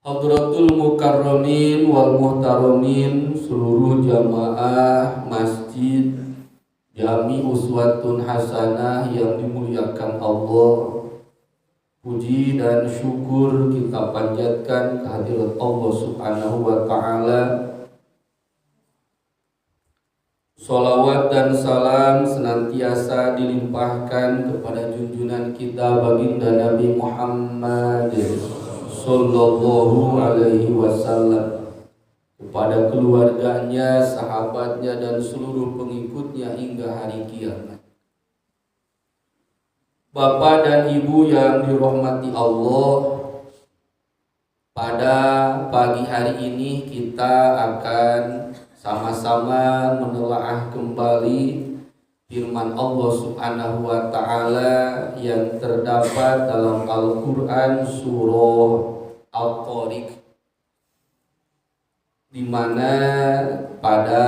Hadratul Mukarramin wal Muhtaramin, seluruh jamaah Masjid Jami Uswatun Hasanah yang dimuliakan Allah. Puji dan syukur kita panjatkan kehadirat Allah Subhanahu wa Ta'ala. Salawat dan salam senantiasa dilimpahkan kepada junjungan kita baginda Nabi Muhammad Sallallahu alaihi wasallam, kepada keluarganya, sahabatnya, dan seluruh pengikutnya hingga hari kiamat. Bapak dan Ibu yang dirahmati Allah, pada pagi hari ini kita akan sama-sama menelaah kembali firman Allah Subhanahu wa Ta'ala yang terdapat dalam Al-Quran surah Al-Tariq, di mana pada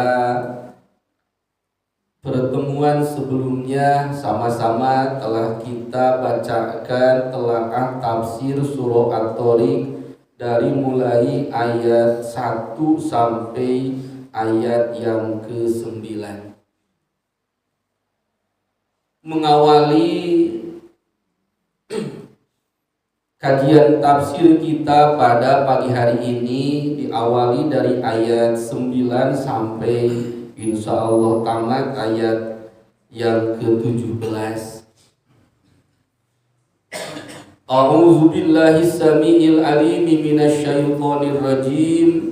pertemuan sebelumnya sama-sama telah kita bacakan telaah tafsir surah Al-Tariq dari mulai ayat 1 sampai ayat yang ke-9. Mengawali kajian tafsir kita pada pagi hari ini diawali dari ayat 9 sampai insya Allah tamat ayat yang ke-17. A'udzu billahi samiil alim minasyaitonir rajim.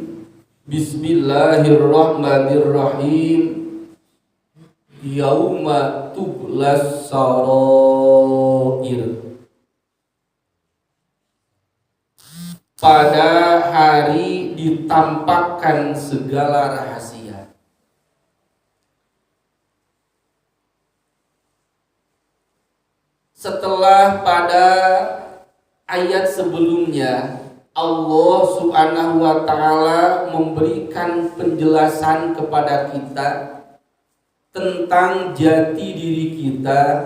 Bismillahirrahmanirrahim. Yauma tublas sarair. Pada hari ditampakkan segala rahasia. Setelah pada ayat sebelumnya Allah Subhanahu wa Ta'ala memberikan penjelasan kepada kita tentang jati diri kita,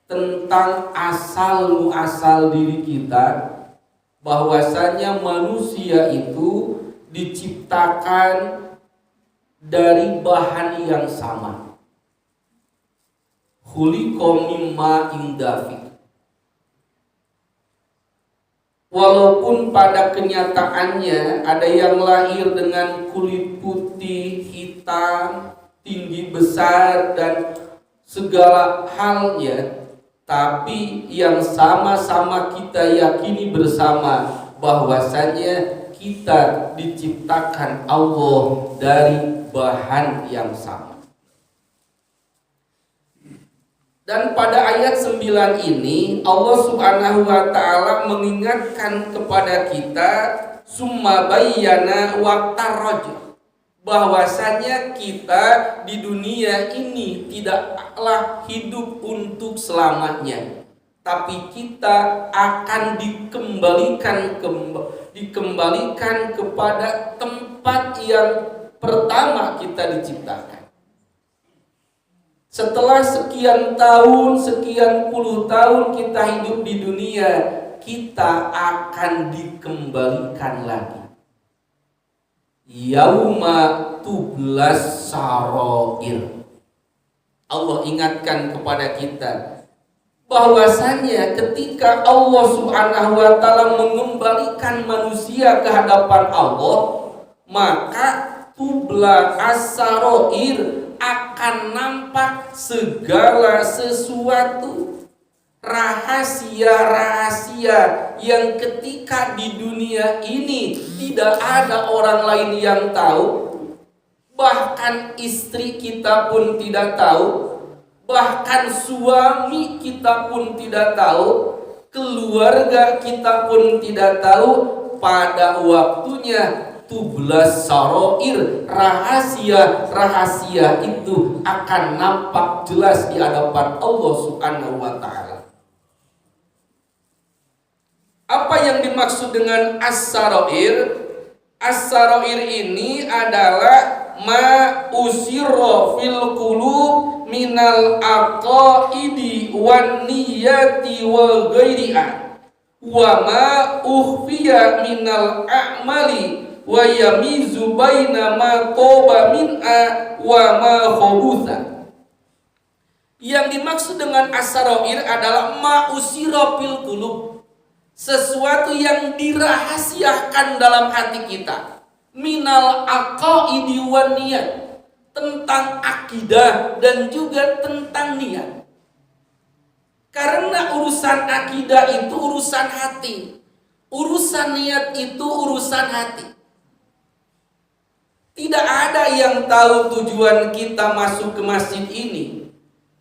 tentang asal muasal diri kita, bahwasanya manusia itu diciptakan dari bahan yang sama. Khuliqa mimma indafiq. Walaupun pada kenyataannya ada yang lahir dengan kulit putih, hitam, tinggi besar dan segala halnya, tapi yang sama-sama kita yakini bersama bahwasanya kita diciptakan Allah dari bahan yang sama. Dan pada ayat 9 ini Allah Subhanahu wa Ta'ala mengingatkan kepada kita summa bayyana waqtaraj, bahwasanya kita di dunia ini tidaklah hidup untuk selamanya, tapi kita akan dikembalikan kepada tempat yang pertama kita diciptakan. Setelah sekian tahun, sekian puluh tahun kita hidup di dunia, kita akan dikembalikan lagi. Yauma tublas sarair. Allah ingatkan kepada kita bahwasanya ketika Allah Subhanahu wa Ta'ala mengembalikan manusia ke hadapan Allah, maka tubla as-sarair, akan nampak segala sesuatu, rahasia-rahasia yang ketika di dunia ini tidak ada orang lain yang tahu, bahkan istri kita pun tidak tahu, bahkan suami kita pun tidak tahu, keluarga kita pun tidak tahu. Pada waktunya tublas sarair, rahasia-rahasia itu akan nampak jelas di hadapan Allah Subhanahu wa taala. Apa yang dimaksud dengan as-sarair? As-sarair ini adalah ma usirra fil qulub minal aqaidi wan niyati wa ghairiha wa ma ukhfiya minal a'mali wa yamizu baina ma toba min'a wa ma khabutha. Yang dimaksud dengan as-sarair adalah ma usirra fil qulub, sesuatu yang dirahasiakan dalam hati kita, minal aqaidi wan niyat, tentang akidah dan juga tentang niat. Karena urusan akidah itu urusan hati, urusan niat itu urusan hati. Tidak ada yang tahu tujuan kita masuk ke masjid ini.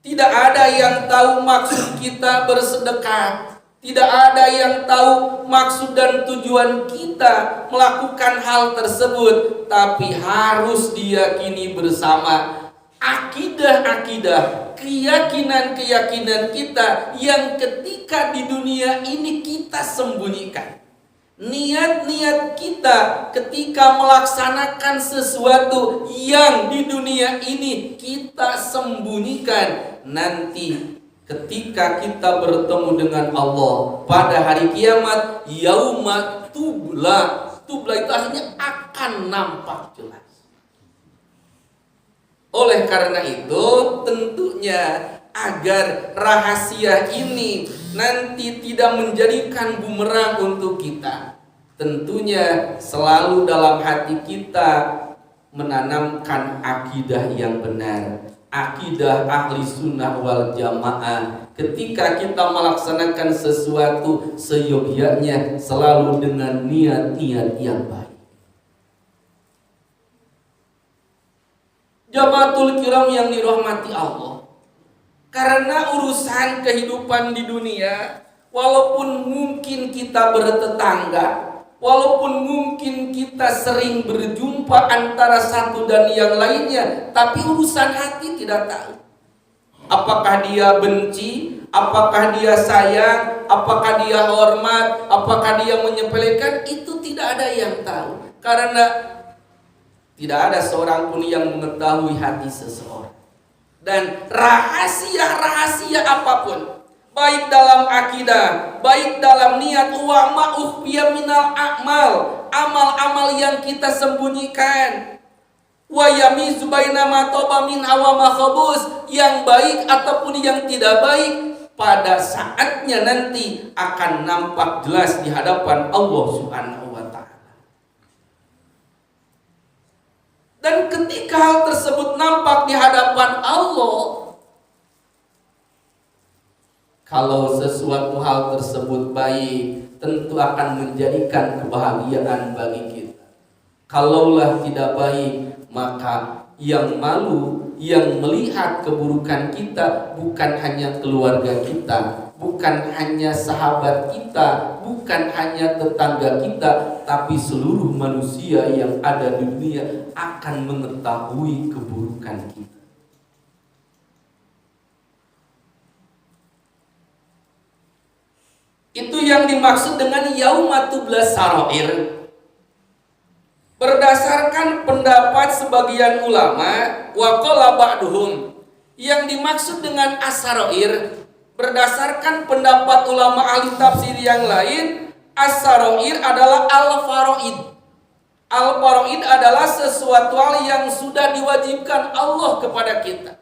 Tidak ada yang tahu maksud kita bersedekah. Tidak ada yang tahu maksud dan tujuan kita melakukan hal tersebut. Tapi harus diyakini bersama akidah-akidah, keyakinan-keyakinan kita yang ketika di dunia ini kita sembunyikan. Niat-niat kita ketika melaksanakan sesuatu yang di dunia ini kita sembunyikan, nanti ketika kita bertemu dengan Allah pada hari kiamat, yauma tubla, tubla itu artinya akan nampak jelas. Oleh karena itu, tentunya agar rahasia ini nanti tidak menjadikan bumerang untuk kita, tentunya selalu dalam hati kita menanamkan akidah yang benar, akidah ahli sunnah wal jamaah. Ketika kita melaksanakan sesuatu, seyogyanya selalu dengan niat-niat yang baik. Jamaatul kiram yang dirahmati Allah, karena urusan kehidupan di dunia, walaupun mungkin kita bertetangga, walaupun mungkin kita sering berjumpa antara satu dan yang lainnya, tapi urusan hati tidak tahu. Apakah dia benci, apakah dia sayang, apakah dia hormat, apakah dia menyepelekan, itu tidak ada yang tahu. Karena tidak ada seorang pun yang mengetahui hati seseorang. Dan rahasia-rahasia apapun, baik dalam akidah, baik dalam niat, wa ma ukhfiya minal a'mal, amal-amal yang kita sembunyikan, wa yamizu baina ma toba min hawa ma khabus, yang baik ataupun yang tidak baik, pada saatnya nanti akan nampak jelas di hadapan Allah Subhanahu wa taala. Dan ketika hal tersebut nampak di hadapan Allah, kalau sesuatu hal tersebut baik, tentu akan menjadikan kebahagiaan bagi kita. Kalaulah tidak baik, maka yang malu, yang melihat keburukan kita bukan hanya keluarga kita, bukan hanya sahabat kita, bukan hanya tetangga kita, tapi seluruh manusia yang ada di dunia akan mengetahui keburukan kita. Itu yang dimaksud dengan yauma tublas sarair. Berdasarkan pendapat sebagian ulama, wa qala ba'duhum, yang dimaksud dengan as-sarair, berdasarkan pendapat ulama ahli tafsir yang lain, as-sarair adalah al-faraid. Al-faraid adalah sesuatu hal yang sudah diwajibkan Allah kepada kita.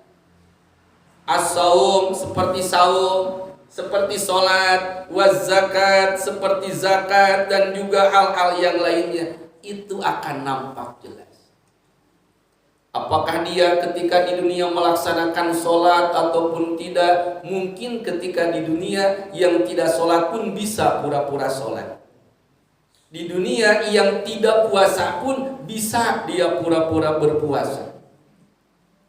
As-saum seperti saum, seperti sholat, waz zakat seperti zakat, dan juga hal-hal yang lainnya. itu akan nampak jelas. Apakah dia ketika di dunia melaksanakan sholat ataupun tidak? Mungkin ketika di dunia yang tidak sholat pun bisa pura-pura sholat. Di dunia yang tidak puasa pun bisa dia pura-pura berpuasa.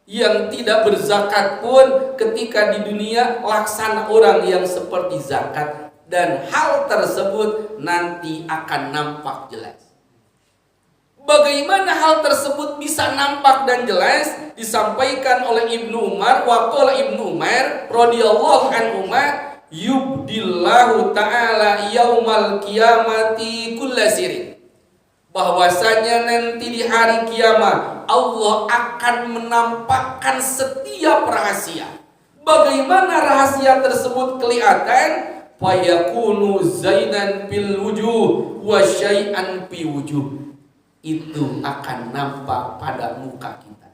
Yang tidak berzakat pun ketika di dunia laksana orang yang seperti zakat. Dan hal tersebut nanti akan nampak jelas. Bagaimana hal tersebut bisa nampak dan jelas? Disampaikan oleh Ibnu Umar, waqala Ibnu Umar radhiyallahu anhu, yubdillahu ta'ala yaumal qiyamati kulla sirin. Bahwasanya nanti di hari kiamat Allah akan menampakkan setiap rahasia. Bagaimana rahasia tersebut kelihatan? Fayakunu zainan fil wujuh wa syai'an fi wujuh. Itu akan nampak pada muka kita.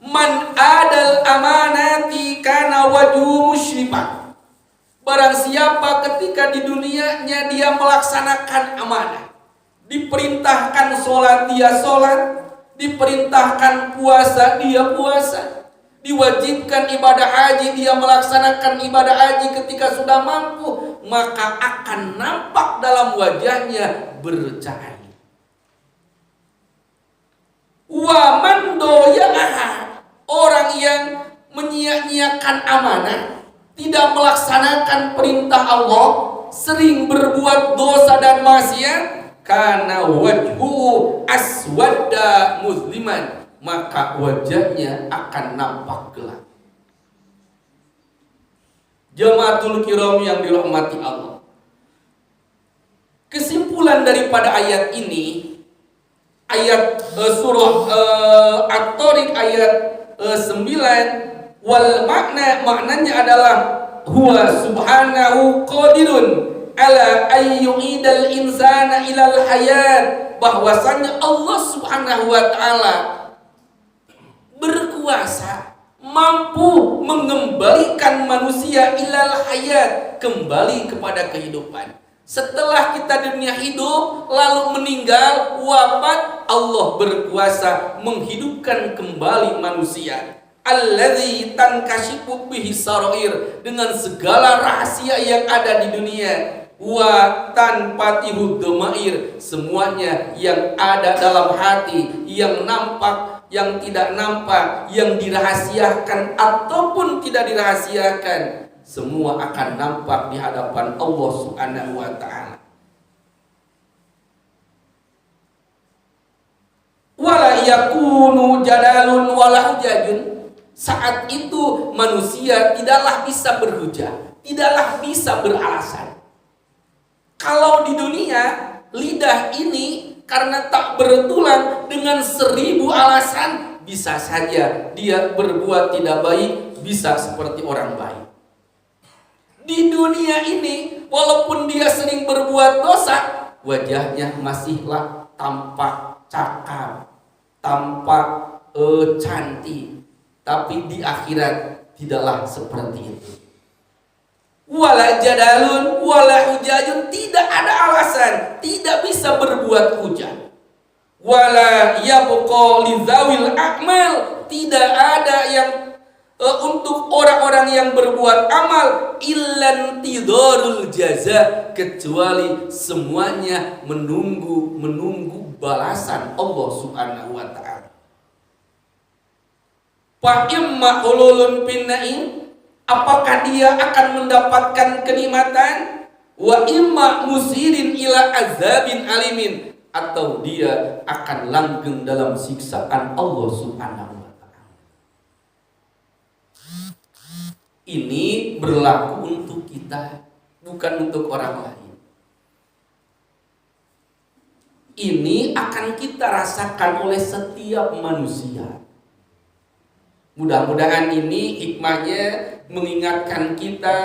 Man adal amanati kana wajhu musyrifan. Barang siapa ketika di dunianya dia melaksanakan amanah, diperintahkan sholat dia sholat, diperintahkan puasa dia puasa, diwajibkan ibadah haji dia melaksanakan ibadah haji ketika sudah mampu, maka akan nampak dalam wajahnya bercahaya. Wa man doya'aha, orang yang menyia-nyiakan amanah, tidak melaksanakan perintah Allah, sering berbuat dosa dan maksiat, kana wajhu aswadda musliman, maka wajahnya akan nampak gelap. Jamaatul kiram yang dirahmati Allah. Kesimpulan daripada ayat ini, ayat surah At-Tariq ayat 9, wal maknanya adalah huwa subhanahu qadirun ala ayyu'idal insana ilal hayat, bahwasanya Allah subhanahu wa ta'ala berkuasa, mampu mengembalikan manusia ilal hayat, kembali kepada kehidupan. Setelah kita di dunia hidup lalu meninggal, wafat, Allah berkuasa menghidupkan kembali manusia. Alladzi tankashifu bihi sarair, dengan segala rahasia yang ada di dunia. Wa tanfatihu dhamair, semuanya yang ada dalam hati, yang nampak, yang tidak nampak, yang dirahasiakan ataupun tidak dirahasiakan, semua akan nampak di hadapan Allah Subhanahu wa ta'ala. Wala yakunu jadalun wala hujajun. Saat itu manusia tidaklah bisa berhujah, tidaklah bisa beralasan. Kalau di dunia lidah ini karena tak bertulang dengan 1000 alasan, bisa saja dia berbuat tidak baik, bisa seperti orang baik. Di dunia ini walaupun dia sering berbuat dosa, wajahnya masihlah tampak cakap, tampak cantik. Tapi di akhirat tidaklah seperti itu. Wala jadalun wala hujajun, tidak ada alasan, tidak bisa berbuat hujah. Wala yabqa lizawil a'mal, tidak ada yang untuk orang-orang yang berbuat amal illan tidorul jaza, kecuali semuanya menunggu balasan Allah Subhanahu wa ta'ala. Fa imma ululun pinnaim, apakah dia akan mendapatkan kenikmatan, wa imma musirin ila azabin alimin, atau dia akan langgeng dalam siksaan Allah Subhanahu wa ta'ala. Ini berlaku untuk kita, bukan untuk orang lain. Ini akan kita rasakan oleh setiap manusia. Mudah-mudahan ini hikmahnya mengingatkan kita,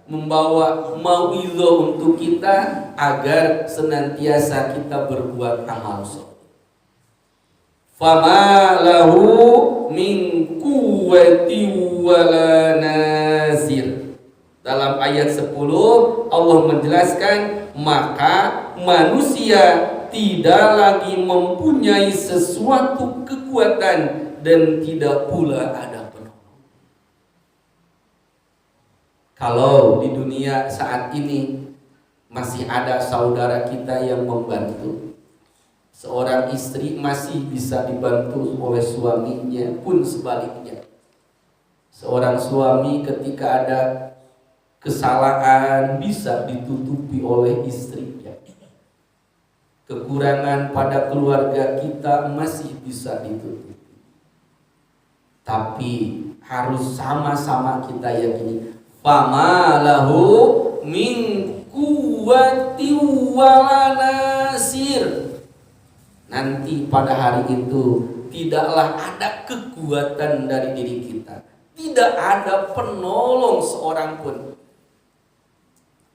membawa mau'izah untuk kita agar senantiasa kita berbuat amal soleh. Fama lahu min quwwati wala nasir. Dalam ayat 10 Allah menjelaskan, maka manusia tidak lagi mempunyai sesuatu kekuatan dan tidak pula ada penolong. Kalau di dunia saat ini masih ada saudara kita yang membantu, seorang istri masih bisa dibantu oleh suaminya, pun sebaliknya. Seorang suami ketika ada kesalahan bisa ditutupi oleh istrinya. Kekurangan pada keluarga kita masih bisa ditutupi. Tapi harus sama-sama kita yakini, fama lahu min quwwati wala nasir. Nanti pada hari itu tidaklah ada kekuatan dari diri kita, tidak ada penolong seorang pun.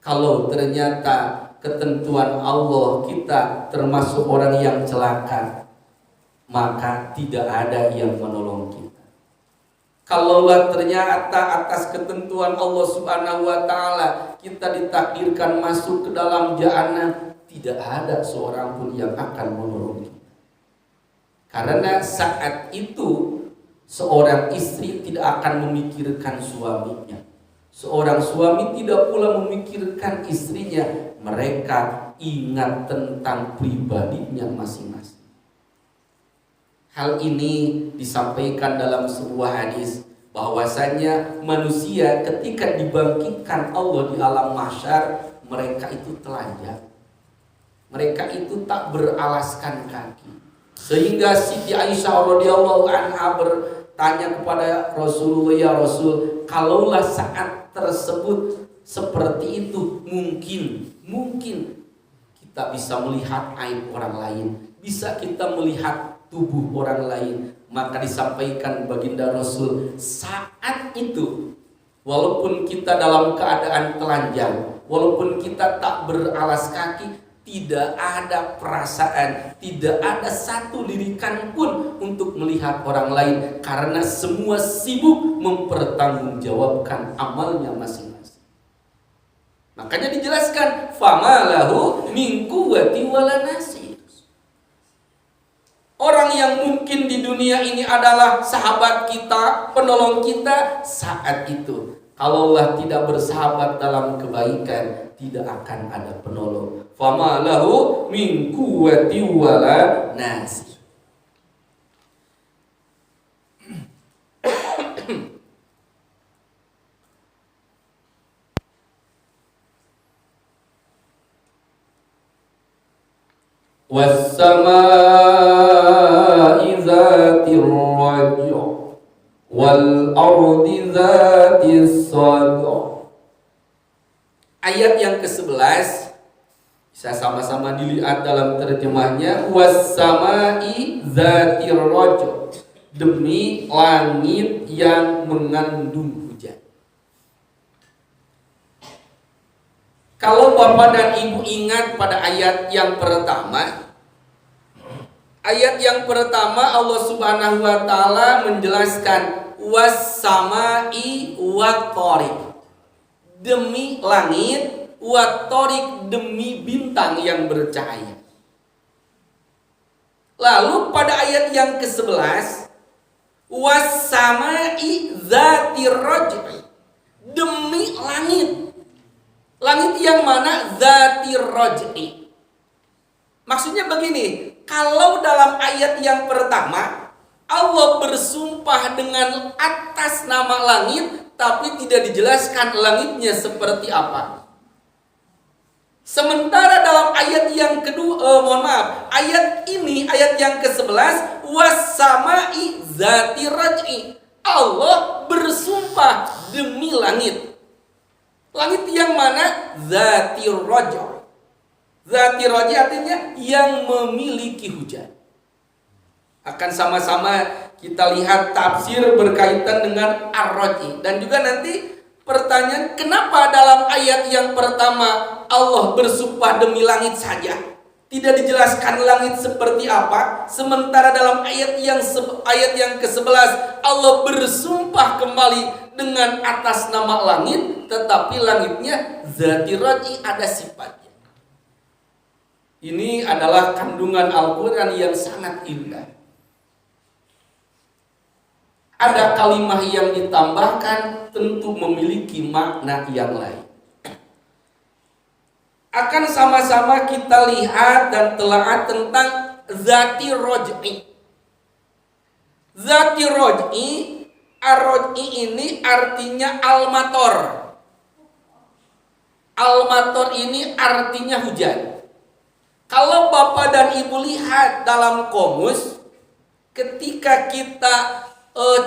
Kalau ternyata ketentuan Allah kita termasuk orang yang celaka, maka tidak ada yang menolong kita. Kalaulah ternyata atas ketentuan Allah Subhanahu wa taala kita ditakdirkan masuk ke dalam jahanam, tidak ada seorang pun yang akan menolong kita. Karena saat itu seorang istri tidak akan memikirkan suaminya. Seorang suami tidak pula memikirkan istrinya. Mereka ingat tentang pribadinya masing-masing. Hal ini disampaikan dalam sebuah hadis, bahwasanya manusia ketika dibangkitkan Allah di alam mahsyar, mereka itu telanjang. Mereka itu tak beralaskan kaki. Sehingga Siti Aisyah radhiyallahu anha bertanya kepada Rasulullah, ya Rasul, kalaulah saat tersebut seperti itu, mungkin kita bisa melihat aib orang lain, bisa kita melihat tubuh orang lain. Maka disampaikan baginda Rasul, saat itu walaupun kita dalam keadaan telanjang, walaupun kita tak beralas kaki, tidak ada perasaan, tidak ada satu lirikan pun untuk melihat orang lain, karena semua sibuk mempertanggungjawabkan amalnya masing-masing. Makanya dijelaskan, fama lahu min quwwati wala nasir. Orang yang mungkin di dunia ini adalah sahabat kita, penolong kita, saat itu kalaulah tidak bersahabat dalam kebaikan, tidak akan ada penolong. Fama lahu min quwwati wala nasir. Was-samaa'i dzatir raj' wal ardi dzatis sadq. Ayat yang ke-11 bisa sama-sama dilihat dalam terjemahnya, was-samaa'i dzatir raj', demi langit yang mengandung hujan. Kalau Bapak dan Ibu ingat pada ayat yang pertama, Allah Subhanahu wa taala menjelaskan was-samaa'i wat-thariq, demi langit, wat-thariq, demi bintang yang bercahaya. Lalu pada ayat yang ke-11, was-samaa'i dzatir raj', demi langit. Langit yang mana? Dzatir raj'i. Maksudnya begini, kalau dalam ayat yang pertama Allah bersumpah dengan atas nama langit, tapi tidak dijelaskan langitnya seperti apa. Sementara dalam ayat yang kedua, ayat ini, ayat yang ke-11, was-samaa'i dzatir raj'i, Allah bersumpah demi langit. Langit yang mana? Dzatir raj'. Dzatir raj' artinya yang memiliki hujan. Akan sama-sama kita lihat tafsir berkaitan dengan ar-raj'i. Dan juga nanti pertanyaan, kenapa dalam ayat yang pertama Allah bersumpah demi langit saja? Tidak dijelaskan langit seperti apa, sementara dalam ayat yang ke-11 Allah bersumpah kembali dengan atas nama langit, tetapi langitnya zati raj'i, ada sifatnya. Ini adalah kandungan Al-Qur'an yang sangat indah. Ada kalimat yang ditambahkan tentu memiliki makna yang lain. Akan sama-sama kita lihat dan telaah tentang zati roj'i. Zati roj'i, ar-roj'i ini artinya al-mator. Al-mator ini artinya hujan. Kalau Bapak dan Ibu lihat dalam komus, ketika kita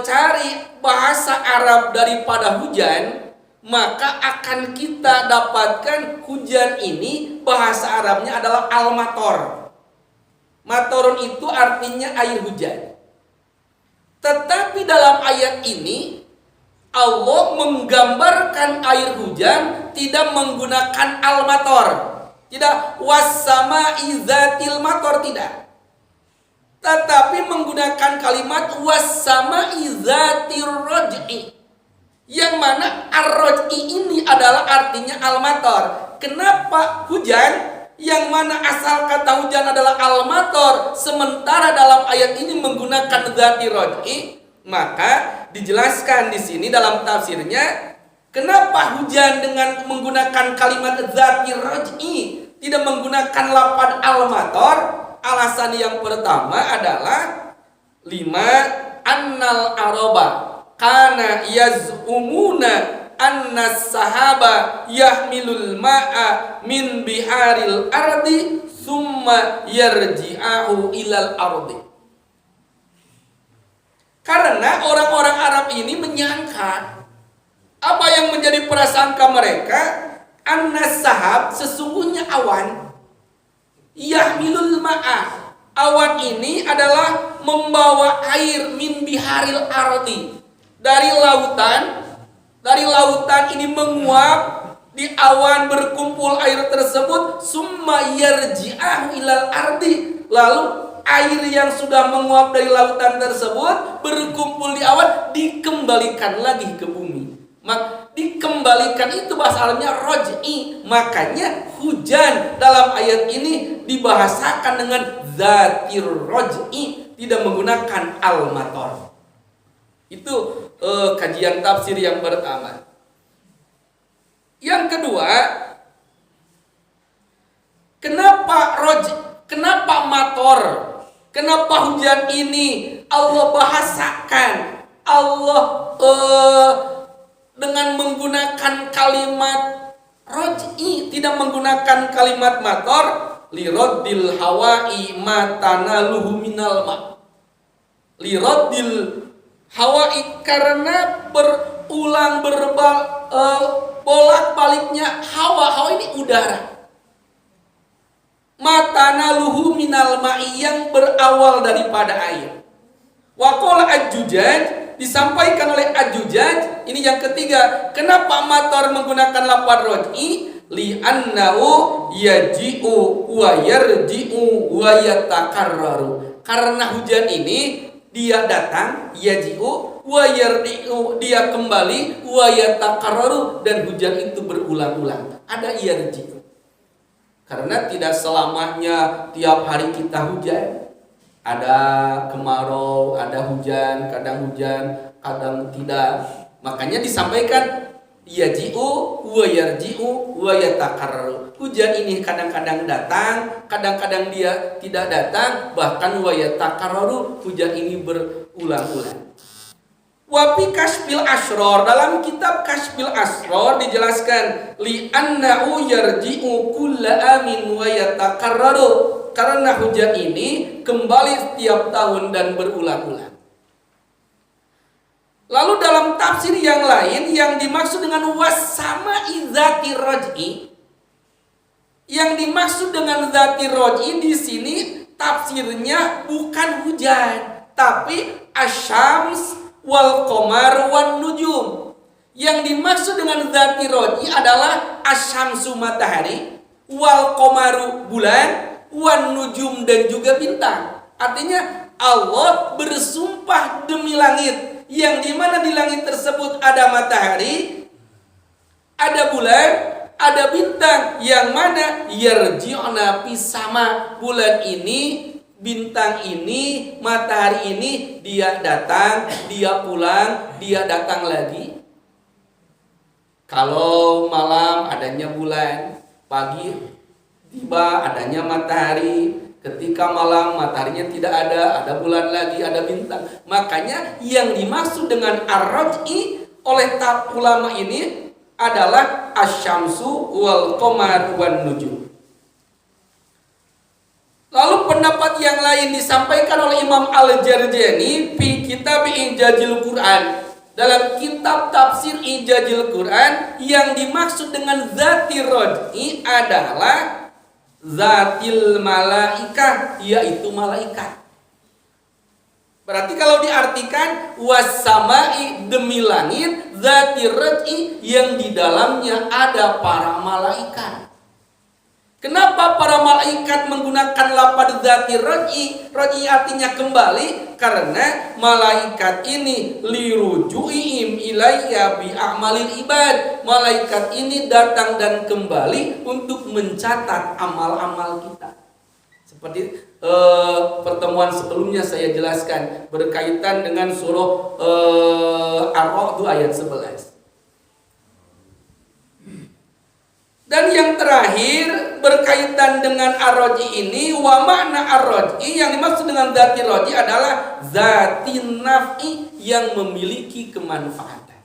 cari bahasa Arab daripada hujan, maka akan kita dapatkan hujan ini bahasa Arabnya adalah al-mator. Matorun itu artinya air hujan. Tetapi dalam ayat ini Allah menggambarkan air hujan tidak menggunakan al-mator. Tidak was-sama'i zatil mator, tidak. Tetapi menggunakan kalimat was-sama'i zatir raj'i. Yang mana ar-raj'i ini adalah artinya al-mator. Kenapa hujan? Yang mana asal kata hujan adalah al-mator, sementara dalam ayat ini menggunakan zati raj'i, maka dijelaskan di sini dalam tafsirnya, kenapa hujan dengan menggunakan kalimat zati raj'i, tidak menggunakan lafaz al-mator? Alasan yang pertama adalah 5 annal araba kana yaz'umuna anna sahaba yahmilul ma'a min biharil ardi summa yarji'ahu ilal ardi. Karena orang-orang Arab ini menyangka, apa yang menjadi prasangka mereka, anna sahab, sesungguhnya awan, yahmilul ma'a, awan ini adalah membawa air min biharil ardi, dari lautan ini menguap, di awan berkumpul air tersebut, summa yarji'ahu ilal ardi, lalu air yang sudah menguap dari lautan tersebut berkumpul di awan dikembalikan lagi ke bumi. Maka dikembalikan itu bahasa Arabnya roj'i. Makanya hujan dalam ayat ini dibahasakan dengan zatir roj'i, tidak menggunakan al-mator. Itu kajian tafsir yang pertama. Yang kedua, kenapa mator? Kenapa hujan ini Allah bahasakan? Allah dengan menggunakan kalimat roj'i, tidak menggunakan kalimat mator, liraddil hawa'i matanaluhu minal ma. Liraddil hawa'i, karena berulang bolak-baliknya hawa ini udara. Matanaluhu minal ma'i, yang berawal daripada air. Wa qala Ad-Jujaj, disampaikan oleh Ad-Jujaj, ini yang ketiga, kenapa mator menggunakan lafaz roj'i? Li'annahu yaji'u wa yarji'u wa yatakarraru. Karena hujan ini dia datang, yaji'u wa yarji'u, dia kembali, wa yatakarraru, dan hujan itu berulang-ulang. Ada yarji'u. Karena tidak selamanya tiap hari kita hujan. Ada kemarau, ada hujan, kadang tidak. Makanya disampaikan yaji'u wa yarji'u wa yatakarraru. Hujan ini kadang-kadang datang, kadang-kadang dia tidak datang, bahkan wa yatakarraru, hujan ini berulang-ulang. Wa fi Kashfil Asrar, dalam kitab Kashfil Asrar dijelaskan li annahu yarji'u kulla amin wa yatakarraru, karena hujan ini kembali setiap tahun dan berulang-ulang. Lalu dalam tafsir yang lain, yang dimaksud dengan was-sama'i zati raj'i, yang dimaksud dengan zati raj'i di sini tafsirnya bukan hujan, tapi asyams wal qamar wan nujum. Yang dimaksud dengan zati raj'i adalah asyamsu matahari, wal qamaru bulan, wan nujum dan juga bintang. Artinya Allah bersumpah demi langit, yang dimana di langit tersebut ada matahari, ada bulan, ada bintang, yang mana yarji'na pisama, bulan ini, bintang ini, matahari ini, dia datang, dia pulang, dia datang lagi. Kalau malam adanya bulan, pagi tiba adanya matahari, ketika malam mataharinya tidak ada bulan lagi, ada bintang. Makanya yang dimaksud dengan ar-raj'i oleh ulama ini adalah asyamsu wal qamar wan nujum. Lalu pendapat yang lain disampaikan oleh Imam Al-Jarjani fi kitab Ijazil Quran. Dalam kitab tafsir Ijazil Quran, yang dimaksud dengan zatir raj'i adalah zatil malaikah, yaitu malaikat. Berarti kalau diartikan was-sama'i, demi langit, zatir raj'i, yang di dalamnya ada para malaikat. Kenapa para malaikat menggunakan lafaz zatir raj'i? Raj'i artinya kembali, karena malaikat ini liruju'ihim ilayya bi a'malil ibad. Malaikat ini datang dan kembali untuk mencatat amal-amal kita. Seperti pertemuan sebelumnya saya jelaskan berkaitan dengan surah Ar-Ra'd ayat 11. Dan yang terakhir berkaitan dengan ar-raj'i ini, wa makna ar-raj'i, yang dimaksud dengan zatir raj'i adalah zatin naf'i, yang memiliki kemanfaatan.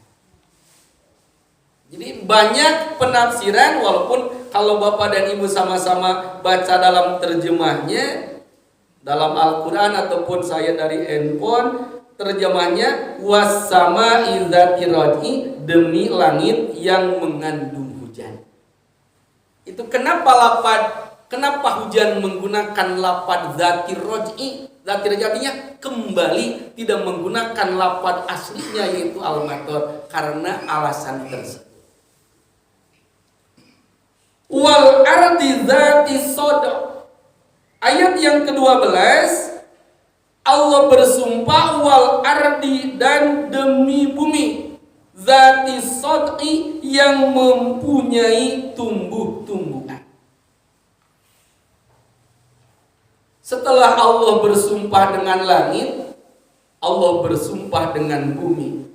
Jadi banyak penafsiran, walaupun kalau Bapak dan Ibu sama-sama baca dalam terjemahnya dalam Al-Quran ataupun saya dari handphone, terjemahnya was-sama'i zatir raj'i, demi langit yang mengandung hujan. Itu kenapa hujan menggunakan lafaz zatir raj'i? Zatir raj'i artinya kembali, tidak menggunakan lafaz aslinya yaitu al-matar, karena alasan tersebut. Wal ardi zati sodok, ayat yang ke-12, Allah bersumpah wal ardi, dan demi bumi, zati sod'i, yang mempunyai tumbuh-tumbuhan. Setelah Allah bersumpah dengan langit, Allah bersumpah dengan bumi.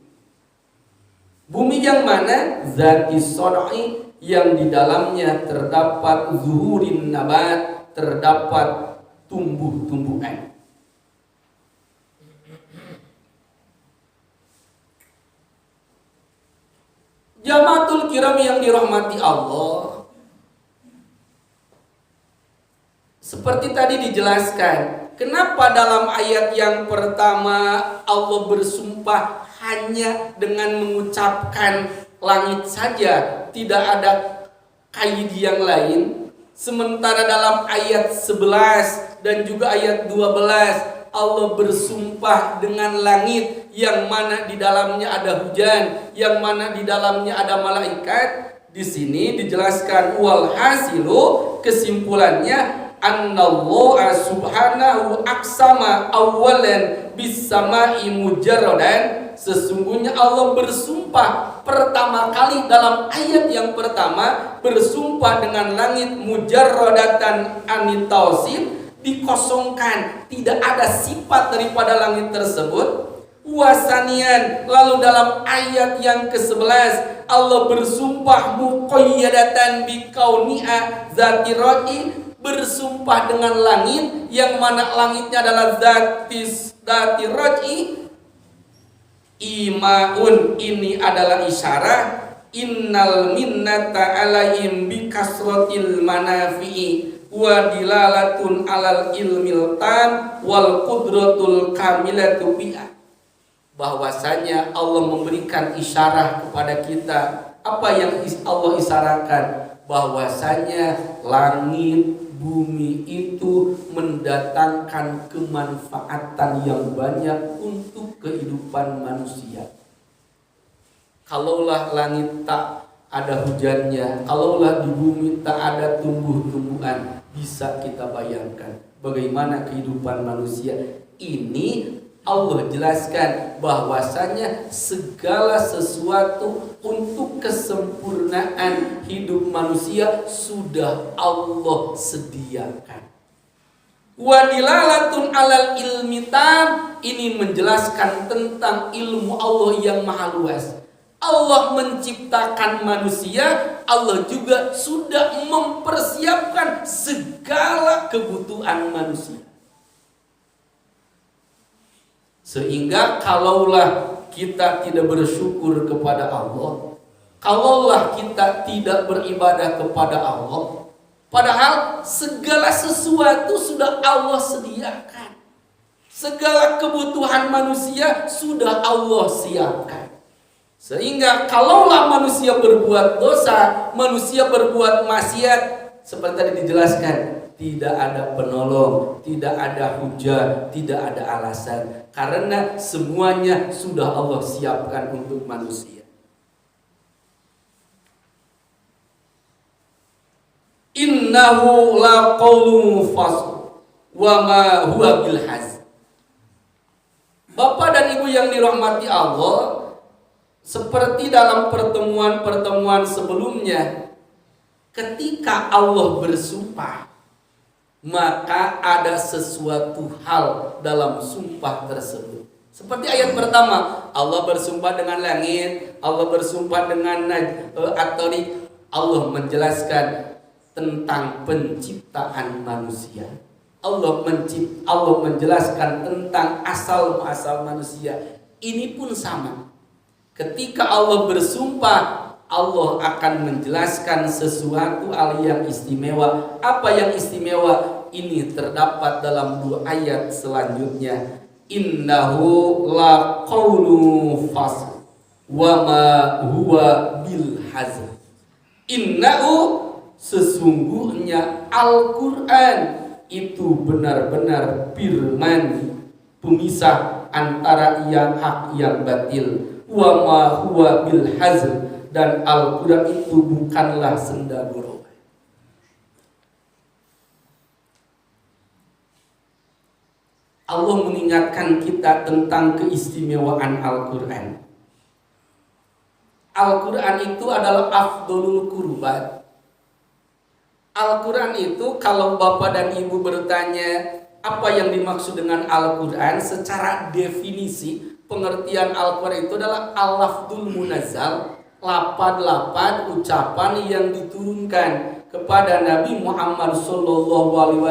Bumi yang mana? Zati sod'i, yang di dalamnya terdapat zuhurin nabat, terdapat tumbuh-tumbuhan. Jamaatul kiram yang dirahmati Allah, seperti tadi dijelaskan, kenapa dalam ayat yang pertama Allah bersumpah hanya dengan mengucapkan langit saja, tidak ada kaid yang lain. Sementara dalam ayat 11 dan juga ayat 12 Allah bersumpah dengan langit, yang mana di dalamnya ada hujan, yang mana di dalamnya ada malaikat. Di sini dijelaskan wal hasilu, kesimpulannya annallaha subhanahu aqsama awwalan bis samai mujarradan. Sesungguhnya Allah bersumpah pertama kali dalam ayat yang pertama, bersumpah dengan langit mujarradatan anitausin, dikosongkan, tidak ada sifat daripada langit tersebut. Wasanian, lalu dalam ayat yang ke-11 Allah bersumpah muqayyadatan bikauniha zati raj'i, bersumpah dengan langit, yang mana langitnya adalah zati raj'i. Imaun, ini adalah isyarat, innal minnata alaihim bikasratil manafi'i wa dilalatun alal ilmil tam wal qudratul kamilatu bi'a. Bahwasanya Allah memberikan isyarat kepada kita. Apa yang Allah isyaratkan? Bahwasanya langit bumi itu mendatangkan kemanfaatan yang banyak untuk kehidupan manusia. Kalaulah langit tak ada hujannya, kalaulah di bumi tak ada tumbuh-tumbuhan, bisa kita bayangkan bagaimana kehidupan manusia. Ini Allah jelaskan bahwasanya segala sesuatu untuk kesempurnaan hidup manusia sudah Allah sediakan. Wadilalatun alal ilmi tam, ini menjelaskan tentang ilmu Allah yang maha luas. Allah menciptakan manusia, Allah juga sudah mempersiapkan segala kebutuhan manusia. Sehingga kalaulah kita tidak bersyukur kepada Allah, kalaulah kita tidak beribadah kepada Allah, padahal segala sesuatu sudah Allah sediakan. Segala kebutuhan manusia sudah Allah siapkan. Sehingga kalaulah manusia berbuat dosa, manusia berbuat maksiat, seperti tadi dijelaskan, tidak ada penolong, tidak ada hujah, tidak ada alasan, karena semuanya sudah Allah siapkan untuk manusia. Innahu laqawlu fasl wa ma huwa bil hazl. Bapak dan Ibu yang dirahmati Allah, seperti dalam pertemuan-pertemuan sebelumnya, ketika Allah bersumpah, maka ada sesuatu hal dalam sumpah tersebut. Seperti ayat pertama, Allah bersumpah dengan langit, Allah bersumpah dengan at-Thariq. Allah menjelaskan tentang penciptaan manusia. Allah menjelaskan tentang asal-muasal manusia. Ini pun sama. Ketika Allah bersumpah, Allah akan menjelaskan sesuatu hal yang istimewa. Apa yang istimewa? Ini terdapat dalam 2 ayat selanjutnya. Innahu laqawlu fasl wa ma huwa bil hazl. Innahu, sesungguhnya Al-Quran itu benar-benar firman pemisah antara yang hak yang batil. Wa ma huwa bil hazl, dan Al-Quran itu bukanlah senda gurau. Allah mengingatkan kita tentang keistimewaan Al-Quran. Al-Quran itu adalah afdolul qurbat. Al-Quran itu, kalau Bapak dan Ibu bertanya apa yang dimaksud dengan Al-Quran, secara definisi pengertian Al-Quran itu adalah al-lafdul munazzal, lapan-lapan ucapan yang diturunkan kepada Nabi Muhammad SAW,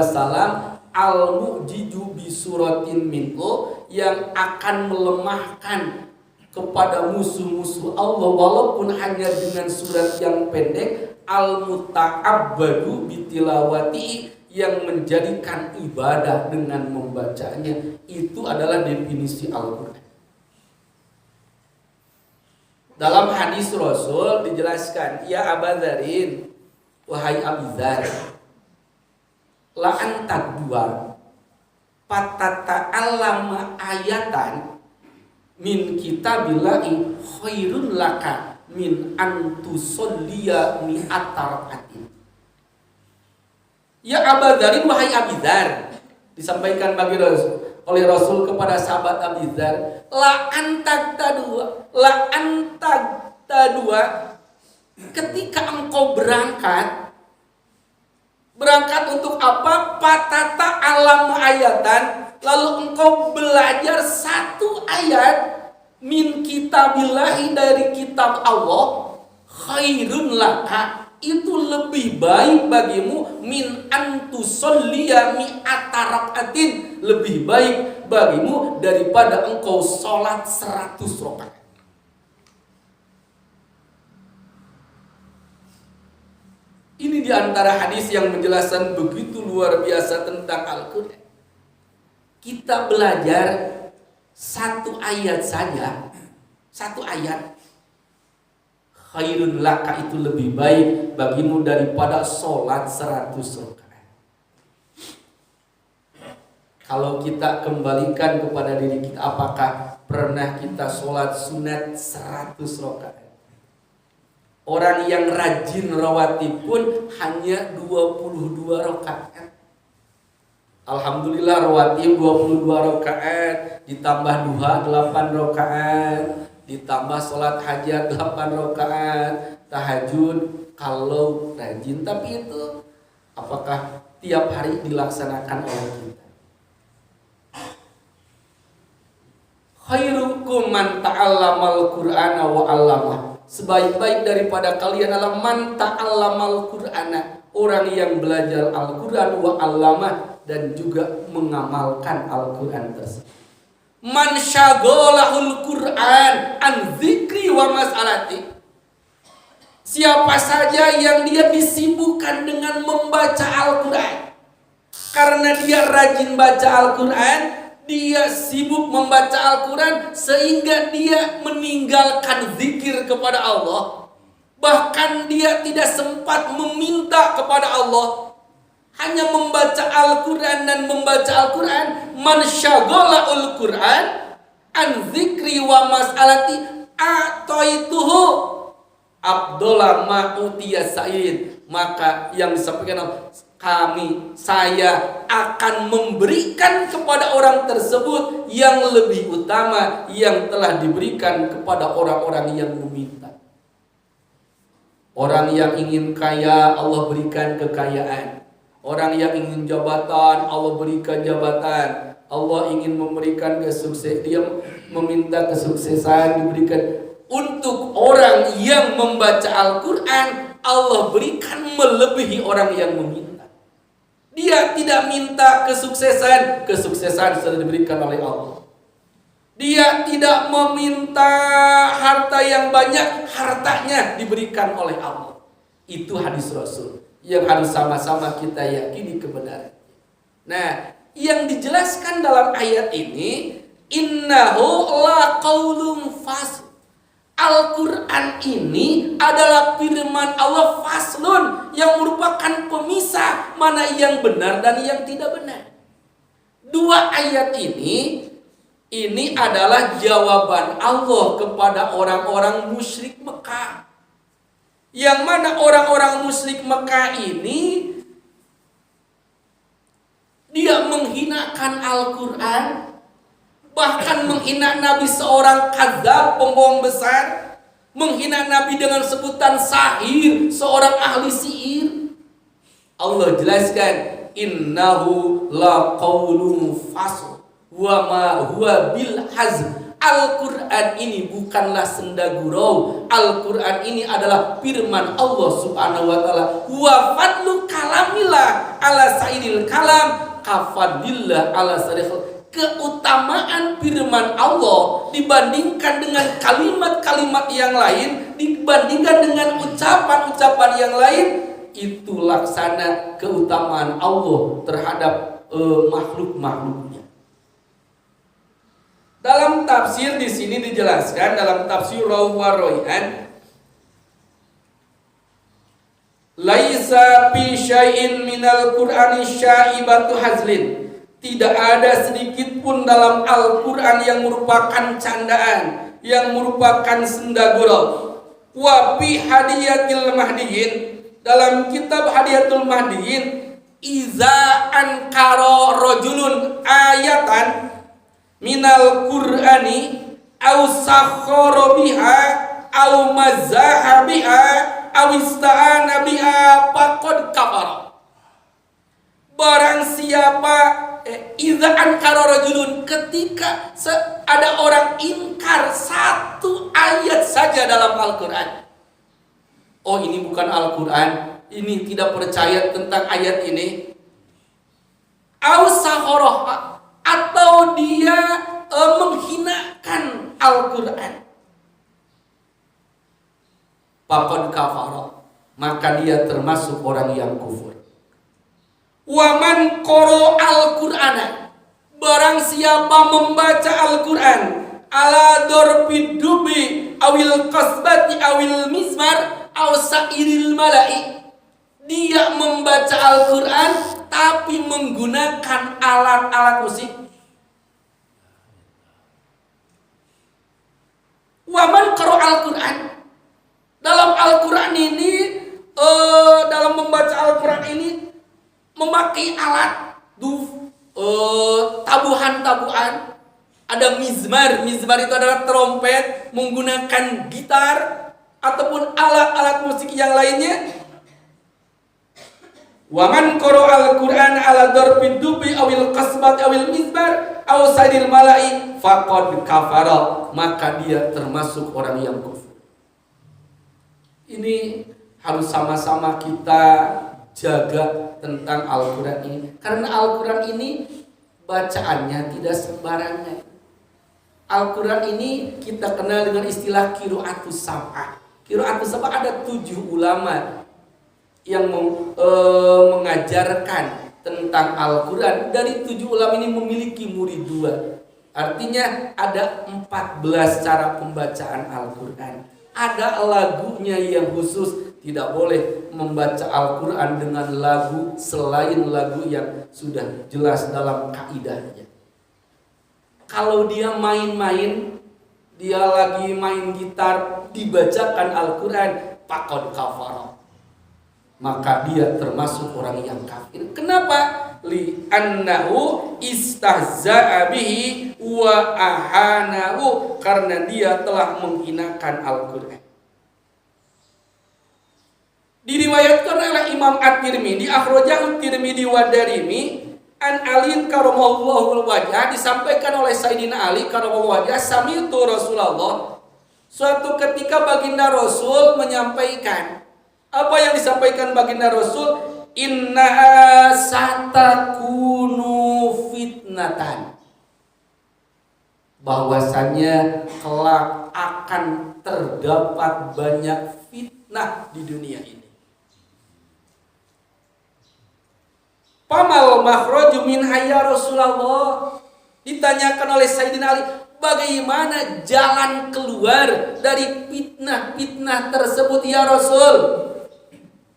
al-mu'jiju bisuratin minhu, yang akan melemahkan kepada musuh-musuh Allah walaupun hanya dengan surat yang pendek, al-muta'abbadu bitilawati, yang menjadikan ibadah dengan membacanya. Itu adalah definisi Al-Quran. Dalam hadis Rasul dijelaskan, ya Aba Dzarin, wahai Abi Dzar, la anta dua patata'allama ayatan min kitabillahi khairun laka min antusolliya mi'ata rak'atin. Ya Aba Dzarin, wahai Abi Dzar, disampaikan bagi Rasul, oleh Rasul kepada sahabat Abi Dzar, la anta dua, ketika engkau berangkat untuk apa? Patata alam ayatan, lalu engkau belajar satu ayat min kitabillahi, dari kitab Allah, khairun laka, itu lebih baik bagimu, min antusolliya mi'ata rak'atin, lebih baik bagimu daripada engkau sholat 100 rakaat. Ini diantara hadis yang menjelaskan begitu luar biasa tentang Al-Quran. Kita belajar satu ayat saja, satu ayat, khairun laka, itu lebih baik bagimu daripada sholat 100 rakaat. Kalau kita kembalikan kepada diri kita, apakah pernah kita sholat sunat 100 rakaat? Orang yang rajin rawatib pun hanya 22 rakaat. Alhamdulillah rawatib 22 rakaat, ditambah duha 8 rakaat, ditambah sholat hajat 8 rakaat, tahajud kalau rajin. Tapi itu apakah tiap hari dilaksanakan oleh kita? Khairukum man ta'allamal Qur'ana wa 'allamah. Sebaik-baik daripada kalian adalah man ta'allamal Qur'ana, orang yang belajar Al-Qur'an wa 'allamah, dan juga mengamalkan Al-Qur'an tersebut. Man syaghalahul Qur'an an dzikri wa mas'alati. Siapa saja yang dia disibukkan dengan membaca Al-Qur'an, karena dia rajin baca Al-Qur'an, dia sibuk membaca Al-Quran sehingga dia meninggalkan zikir kepada Allah. Bahkan dia tidak sempat meminta kepada Allah, hanya membaca Al-Quran dan membaca Al-Quran. Man syaghalahul Quran an zikri wa mas'alati a'taituhu afdhala ma utiya sa'id. Maka yang disampaikan saya akan memberikan kepada orang tersebut yang lebih utama yang telah diberikan kepada orang-orang yang meminta. Orang yang ingin kaya, Allah berikan kekayaan. Orang yang ingin jabatan, Allah berikan jabatan. Allah ingin memberikan kesuksesan, dia meminta kesuksesan diberikan. Untuk orang yang membaca Al-Quran, Allah berikan melebihi orang yang meminta. Dia tidak minta kesuksesan, kesuksesan sudah diberikan oleh Allah. Dia tidak meminta harta yang banyak, hartanya diberikan oleh Allah. Itu hadis Rasul yang harus sama-sama kita yakini kebenarannya. Nah, yang dijelaskan dalam ayat ini, innahu la qaulun fasl. Al-Quran ini adalah firman Allah faslun, yang merupakan pemisah mana yang benar dan yang tidak benar. Dua ayat ini adalah jawaban Allah kepada orang-orang musyrik Mekah. Yang mana orang-orang musyrik Mekah ini dia menghinakan Al-Quran, bahkan menghina Nabi seorang kadzab, pembohong besar, menghina Nabi dengan sebutan sahir, seorang ahli sihir. Allah jelaskan, innahu la qaulun fasl wa ma huwa bil hazm. Al-Quran ini bukanlah senda gurau. Al-Quran ini adalah firman Allah subhanahu wa ta'ala. Wa fadlu kalamillah ala sa'idil kalam kafadillah ala sa'idil. Keutamaan firman Allah dibandingkan dengan kalimat-kalimat yang lain, dibandingkan dengan ucapan-ucapan yang lain, itu laksana keutamaan Allah terhadap makhluk-makhluknya. Dalam tafsir di sini dijelaskan dalam tafsir Rawh wa Rayhan, laisa fi syai'in minal Qur'ani syaibatu hazlin. Tidak ada sedikit pun dalam Al-Quran yang merupakan candaan, yang merupakan senda gurau. Wa fi hadiyatil mahdiyin, dalam kitab Hadiyatul Mahdiyin, iza ankara rajulun ayatan minal Qur'ani aw sakhara biha aw mazaha biha aw ista'ana biha faqad kafara. Barang siapa idza ankara rajulun, ketika ada orang ingkar satu ayat saja dalam Al-Quran. Oh, ini bukan Al-Quran, ini tidak percaya tentang ayat ini. Aw sakhara, atau dia menghinakan Al-Quran. Faqad kafara, maka dia termasuk orang yang kufur. Waman qara al-Qur'ana, barang siapa membaca Al-Quran ala dorfid dubi awil qasbati awil mizmar aw sairil malai, dia membaca Al-Quran tapi menggunakan alat-alat musik. Waman qara al-Quran, Dalam Al-Quran ini, dalam membaca Al-Quran ini memakai alat tabuhan-tabuhan. Ada mizmar. Mizmar itu adalah trompet, menggunakan gitar ataupun alat-alat musik yang lainnya. Wa man qara al-Qur'an ala darbid dubi awil qasbat awil mizmar aw sadil malai faqad kafara, maka dia termasuk orang yang kufur. Ini harus sama-sama kita jaga tentang Al-Quran ini, karena Al-Quran ini bacaannya tidak sembarangan. Al-Quran ini kita kenal dengan istilah qiraatus sab'ah. Qiraatus sab'ah ada 7 ulama yang mengajarkan tentang Al-Quran. Dari 7 ulama ini memiliki murid 2. Artinya ada 14 cara pembacaan Al-Quran. Ada lagunya yang khusus. Tidak boleh membaca Al-Quran dengan lagu selain lagu yang sudah jelas dalam kaidahnya. Kalau dia main-main, dia lagi main gitar, dibacakan Al-Quran, faqad kafara, maka dia termasuk orang yang kafir. Kenapa? Li annahu istahza'a bihi wa ahanahu, karena dia telah menghinakan Al-Quran. Diriwayatkan oleh Imam At-Tirmidzi, akhrajahu Tirmidzi wa Darimi an Ali karamallahu wajhah, disampaikan oleh Sayyidina Ali karamallahu wajhah, sami'tu Rasulullah, suatu ketika baginda Rasul menyampaikan. Apa yang disampaikan baginda Rasul? Inna satakunu fitnatan, bahwasanya kelak akan terdapat banyak fitnah di dunia ini. Pamal makhraju min hayya Rasulullah, ditanyakan oleh Sayyidina Ali, bagaimana jalan keluar dari fitnah-fitnah tersebut ya Rasul?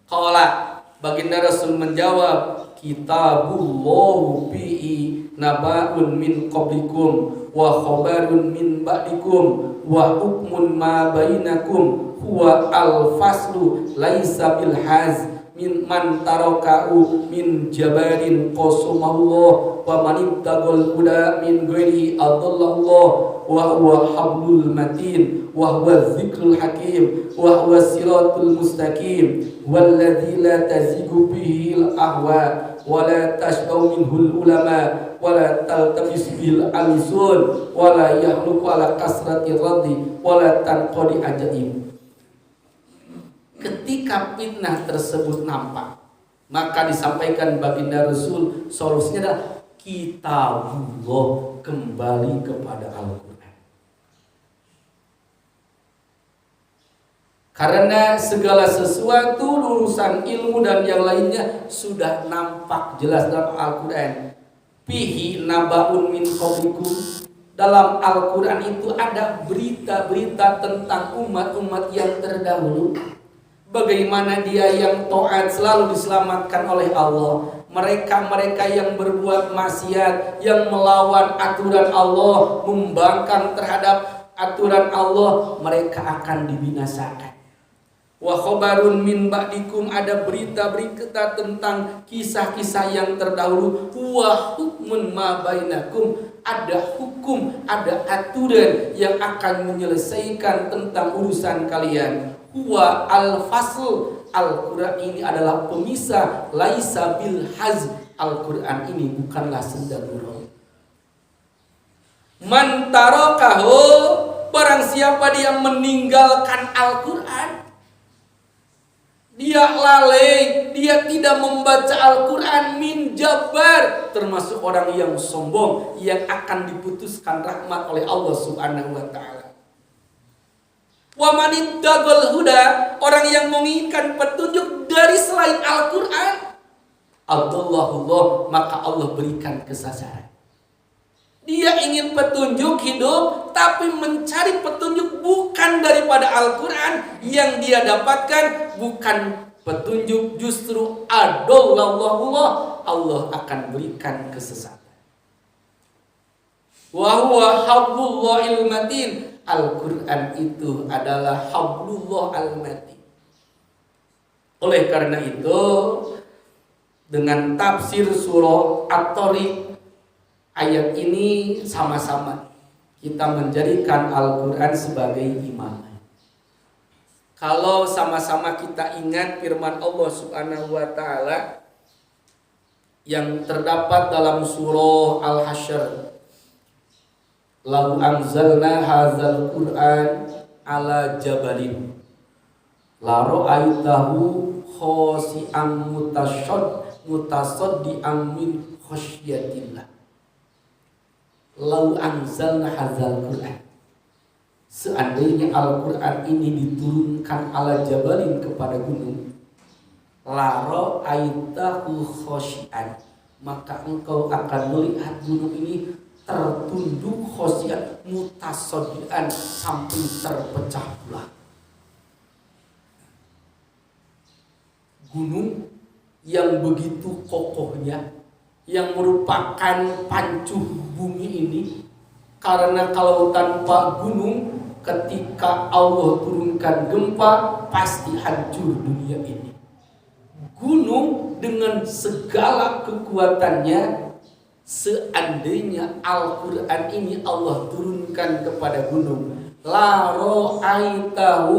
Qala, baginda Rasul menjawab, kitabullahu bihi naba'un min qablikum wa khabarun min ba'dikum wa hukmun ma bainakum huwa al-faslu laisa bil haz min man taraka'u min jabarin qasamallah wa man ibtagol huda min ghairihi adallallah wa huwa hablul matin wa huwa dzikrul hakim wa huwa siratul mustaqim walladzi la tazigu bihi al ahwa wa la tashbau minhul ulama wa la taltabis bil alsun wa la yahluku ala kasrati radhi wa la tanqadi ajaib. Ketika fitnah tersebut nampak, maka disampaikan baginda Rasul, solusinya adalah kitabullah, kembali kepada Al-Quran. Karena segala sesuatu, urusan ilmu dan yang lainnya sudah nampak jelas dalam Al-Quran. Fihi naba'un min qablikum, dalam Al-Quran itu ada berita-berita tentang umat-umat yang terdahulu. Bagaimana dia yang taat selalu diselamatkan oleh Allah. Mereka-mereka yang berbuat maksiat, yang melawan aturan Allah, membangkang terhadap aturan Allah, mereka akan dibinasakan. Wa khabarun min ba'dikum, ada berita-berita tentang kisah-kisah yang terdahulu. Wa hukmun ma bainakum, ada hukum, ada aturan yang akan menyelesaikan tentang urusan kalian. Huwa al-fasl, Al-Quran ini adalah pemisah, laisa bil haz, Al-Quran ini bukanlah senda gurau. Man tarakahu, barang siapa dia meninggalkan Al-Quran, dia lalai, dia tidak membaca Al-Quran, min jabbar, termasuk orang yang sombong, yang akan diputuskan rahmat oleh Allah Subhanahu wa ta'ala. Wa man ibtagol huda, orang yang menginginkan petunjuk dari selain Al-Quran, adallahullah, maka Allah berikan kesesatan. Dia ingin petunjuk hidup, tapi mencari petunjuk bukan daripada Al-Quran, yang dia dapatkan bukan petunjuk, justru adallahullah, Allah akan berikan kesesatan. Wa huwa hablullahil matin, Al-Quran itu adalah hablullah al-matin. Oleh karena itu, dengan tafsir surah At-Tariq ayat ini sama-sama kita menjadikan Al-Quran sebagai imam. Kalau sama-sama kita ingat firman Allah Subhanahu wa taala yang terdapat dalam surah Al-Hasyr, "Lau anzalna hadzal Qur'an ala jabalin la ra'aitahu khashi'an mutasaddian min khasyatillah." Lau anzalna hadzal Qur'an, seandainya Al-Quran ini diturunkan ala jabalin kepada gunung, la ra'aitahu khashi'an, maka engkau akan melihat gunung ini tertunduk khashi'an mutasaddian, sampai terpecah belah. Gunung yang begitu kokohnya, yang merupakan pancuh bumi ini, karena kalau tanpa gunung, ketika Allah turunkan gempa pasti hancur dunia ini. Gunung dengan segala kekuatannya, seandainya Al-Quran ini Allah turunkan kepada gunung, la ra'aitahu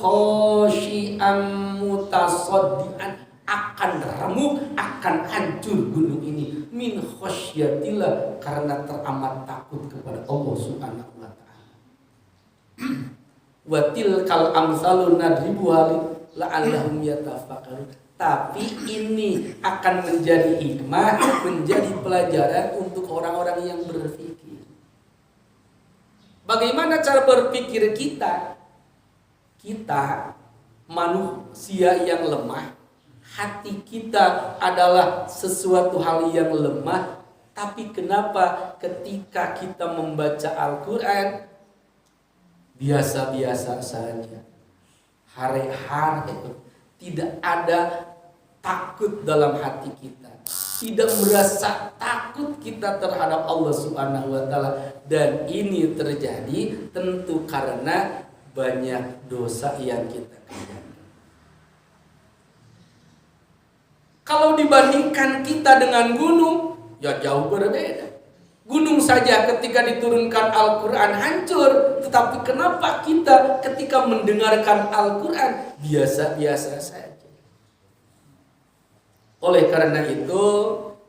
khashi'an mutasaddian, akan remuk, akan hancur gunung ini min khasyatillah, karena teramat takut kepada Allah Subhanahu wa taala. Wa tilkal amsalun nadribuha la'allahum yatafakkarun. Tapi ini akan menjadi hikmah, menjadi pelajaran untuk orang-orang yang berpikir. Bagaimana cara berpikir kita? Kita manusia yang lemah, hati kita adalah sesuatu hal yang lemah. Tapi kenapa ketika kita membaca Al-Quran biasa-biasa saja, hari-hari, tidak ada takut dalam hati kita, tidak merasa takut kita terhadap Allah Subhanahu wa taala. Dan ini terjadi tentu karena banyak dosa yang kita kerjakan. Kalau dibandingkan kita dengan gunung, ya jauh berbeda. Gunung saja ketika diturunkan Al-Quran hancur, tetapi kenapa kita ketika mendengarkan Al-Quran biasa-biasa saja? Oleh karena itu,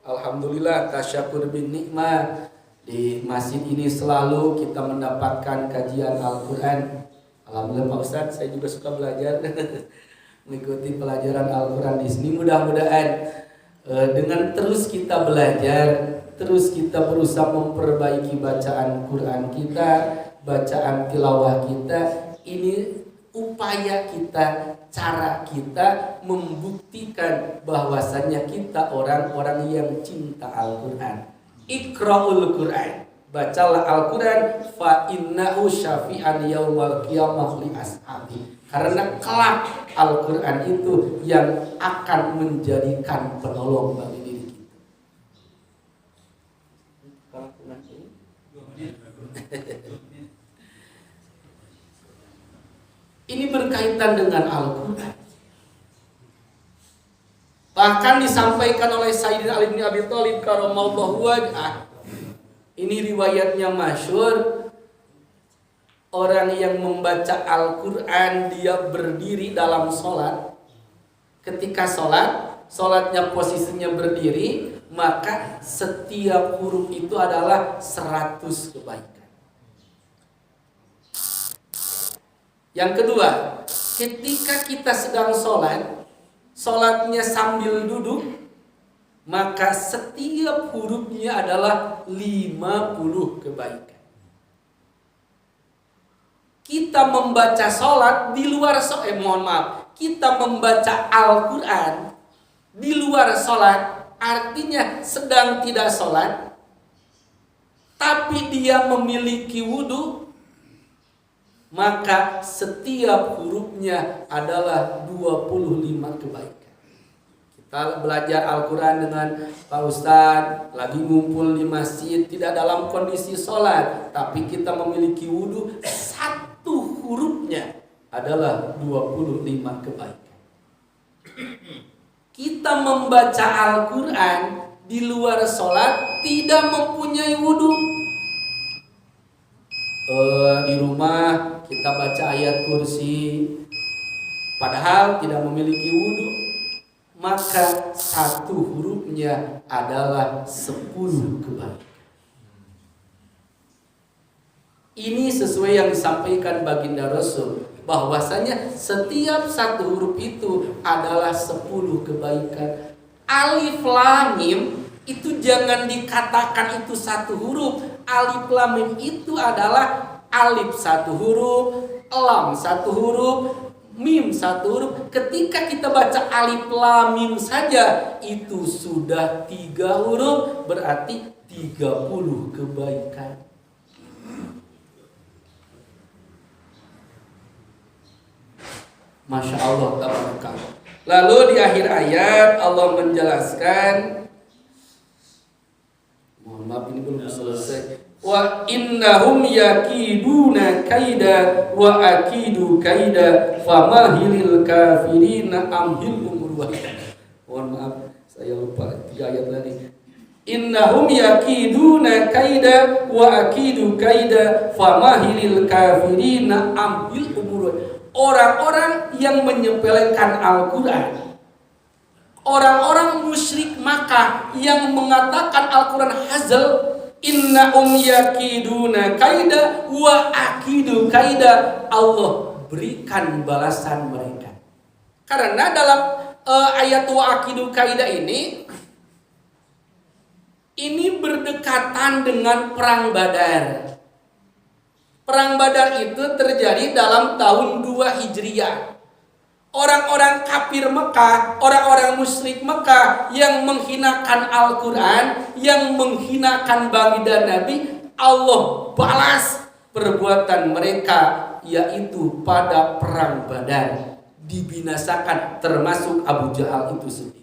alhamdulillah, tasyakur bin nikmah, di masjid ini selalu kita mendapatkan kajian Al-Quran. Alhamdulillah Pak Ustadz, saya juga suka belajar mengikuti pelajaran Al-Quran di sini. Mudah-mudahan dengan terus kita belajar, terus kita berusaha memperbaiki bacaan Quran kita, bacaan tilawah kita, ini upaya kita, cara kita membuktikan bahwasannya kita orang-orang yang cinta Al-Quran. Iqra'ul Quran, bacalah Al-Quran, fa innahu syafi'an yaumal qiyamah li ashabi. Karena kelak Al-Quran itu yang akan menjadikan penolong bagi diri kita. Ini berkaitan dengan Al-Quran. Bahkan disampaikan oleh Sayyidina Ali bin Abi Thalib karamallahu wajhah. Ini riwayatnya masyhur. Orang yang membaca Al-Quran, dia berdiri dalam sholat. Ketika sholatnya posisinya berdiri, maka setiap huruf itu adalah 100 kebaikan. Yang kedua, ketika kita sedang sholatnya sambil duduk, maka setiap hurufnya adalah 50 kebaikan. Kita membaca sholat di luar kita membaca Al-Quran di luar sholat, artinya sedang tidak sholat, tapi dia memiliki wudu, maka setiap hurufnya adalah 25 kebaikan. Kita belajar Al-Quran dengan Pak Ustadz, lagi ngumpul di masjid, tidak dalam kondisi sholat, tapi kita memiliki wudu, adalah 25 kebaikan. Kita membaca Al-Quran di luar sholat tidak mempunyai wudhu. Di rumah kita baca ayat kursi padahal tidak memiliki wudhu, maka satu hurufnya adalah 10 kebaikan. Ini sesuai yang disampaikan baginda Rasul, bahwasanya setiap satu huruf itu adalah 10 kebaikan. Alif lam mim itu jangan dikatakan itu satu huruf. Alif lam mim itu adalah alif satu huruf, lam satu huruf, mim satu huruf. Ketika kita baca alif lam mim saja itu sudah 3 huruf, berarti 30 kebaikan. Masya Allah, tabarakallah. Lalu di akhir ayat Allah menjelaskan, mohon maaf ini belum selesai. Wa innahum yakiduna kaida wa akidu kaida famahilil kafirina amhilhum ruwaidah. Mohon maaf saya lupa 3 ayat tadi. Innahum yakiduna kaida wa akidu kaida famahilil kafirina amhilhum ruwaidah. Orang-orang yang menyepelekan Al-Quran, orang-orang musyrik Makkah yang mengatakan Al-Quran hazal, innahum yakiduna kaida wa akidu kaida, Allah berikan balasan mereka. Karena dalam ayat wa akidu kaida ini berdekatan dengan perang Badar. Perang Badar itu terjadi dalam tahun 2 Hijriah. Orang-orang kafir Mekah, orang-orang musyrik Mekah yang menghinakan Al-Quran, yang menghinakan baginda Nabi, Allah balas perbuatan mereka, yaitu pada perang Badar. Dibinasakan termasuk Abu Jahal itu sendiri.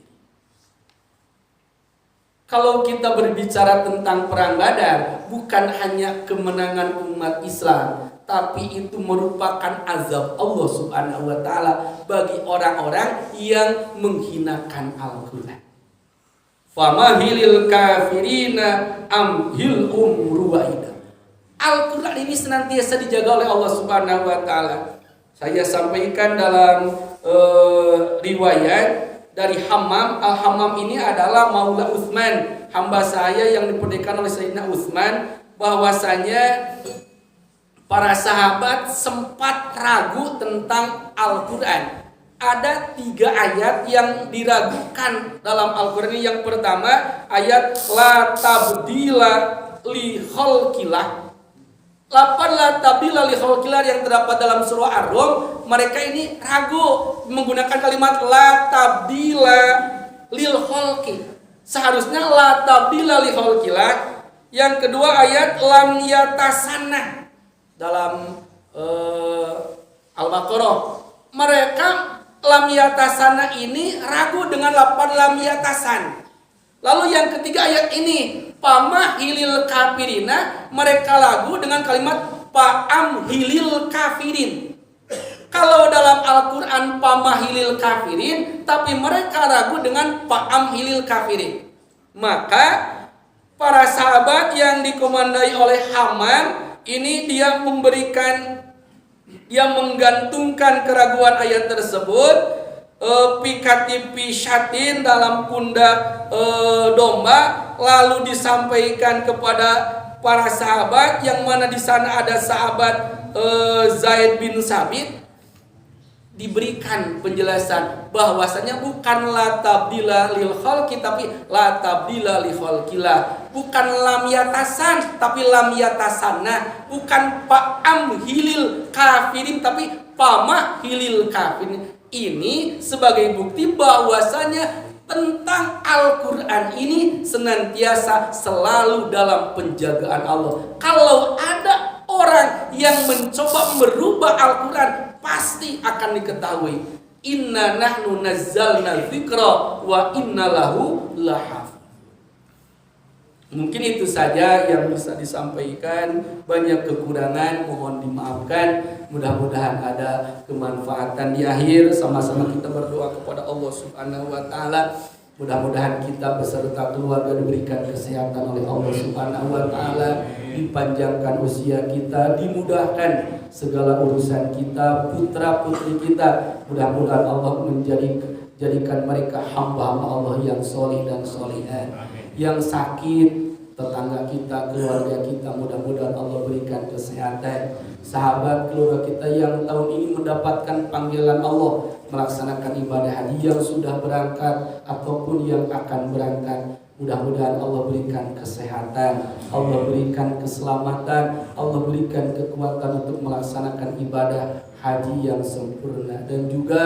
Kalau kita berbicara tentang perang Badar, bukan hanya kemenangan umat Islam, tapi itu merupakan azab Allah Subhanahu wa taala bagi orang-orang yang menghinakan Al-Qur'an. Famahilil kafirina amhilhum ruwaida. Al-Qur'an ini senantiasa dijaga oleh Allah Subhanahu wa taala. Saya sampaikan dalam riwayat dari Hammam. Al-Hammam ini adalah Maula Utsman, hamba saya yang diperdekakan oleh Sayyidina Utsman, bahwasanya para sahabat sempat ragu tentang Al-Quran. Ada 3 ayat yang diragukan dalam Al-Quran ini. Yang pertama ayat la tabdila li khalqillah. Lapan la tabdila li khalqillah yang terdapat dalam surah Ar-Rum, mereka ini ragu menggunakan kalimat la tabdila lil khalqi. Seharusnya la tabdila li khalqillah. Yang kedua ayat lam yatasanna dalam Al-Baqarah. Mereka lam yatasana ini ragu dengan lapan lam yatasan. Lalu yang ketiga ayat ini pamahilil kafirina, mereka ragu dengan kalimat pa'amhilil kafirin. Kalau dalam Al-Quran pamahilil kafirin, tapi mereka ragu dengan pa'amhilil kafirin. Maka para sahabat yang dikomandai oleh Hammam ini dia menggantungkan keraguan ayat tersebut pikatipi syatin dalam pundak domba, lalu disampaikan kepada para sahabat, yang mana di sana ada sahabat Zaid bin Sabit. Diberikan penjelasan bahwasanya bukan la tabdila lil khalqi, tapi la tabdila li khalqillah. Bukan lam yatasan, tapi lam yatasana. Bukan pa'amhilil kafirin, tapi pamahilil kafirin. Ini sebagai bukti bahwasanya tentang Al-Quran ini senantiasa selalu dalam penjagaan Allah. Kalau ada orang yang mencoba merubah Al-Quran, pasti akan diketahui inna nahnu nazzalna dzikra wa inna lahu lahafidz. Mungkin itu saja yang bisa disampaikan. Banyak kekurangan mohon dimaafkan. Mudah-mudahan ada kemanfaatan di akhir. Sama-sama kita berdoa kepada Allah Subhanahu wa taala. Mudah-mudahan kita beserta keluarga diberikan kesehatan oleh Allah Subhanahu wa taala, dipanjangkan usia kita, dimudahkan segala urusan kita, putra-putri kita. Mudah-mudahan Allah jadikan mereka hamba-hamba Allah yang soleh dan solehat. Yang sakit, tetangga kita, keluarga kita, mudah-mudahan Allah berikan kesehatan. Sahabat keluarga kita yang tahun ini mendapatkan panggilan Allah melaksanakan ibadah haji, yang sudah berangkat ataupun yang akan berangkat, mudah-mudahan Allah berikan kesehatan, Allah berikan keselamatan, Allah berikan kekuatan untuk melaksanakan ibadah haji yang sempurna. Dan juga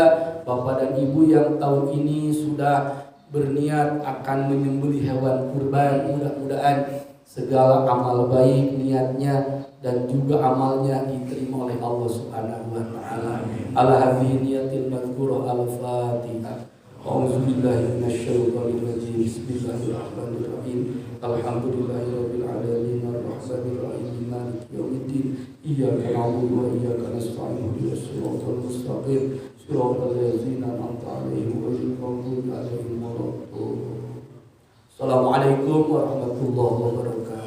Bapak dan Ibu yang tahun ini sudah berniat akan menyembelih hewan kurban, mudah-mudahan segala amal baik niatnya dan juga amalnya diterima oleh Allah Subhanahu wa taala. Ala hadhihi niyatil madhkurah al-Fatihah. A'udzubillahi minasyaitonir rajim. Bismillahirrahmanirrahim. Alhamdulillahirabbil alamin arrahmanir rahim maliki yaumiddin. Iyyaka na'budu wa iyyaka nasta'in ihdinas siratal mustaqim. Siratal ladzina an'amta 'alaihim ghairil maghdubi 'alaihim waladdallin. Assalamualaikum warahmatullahi wabarakatuh.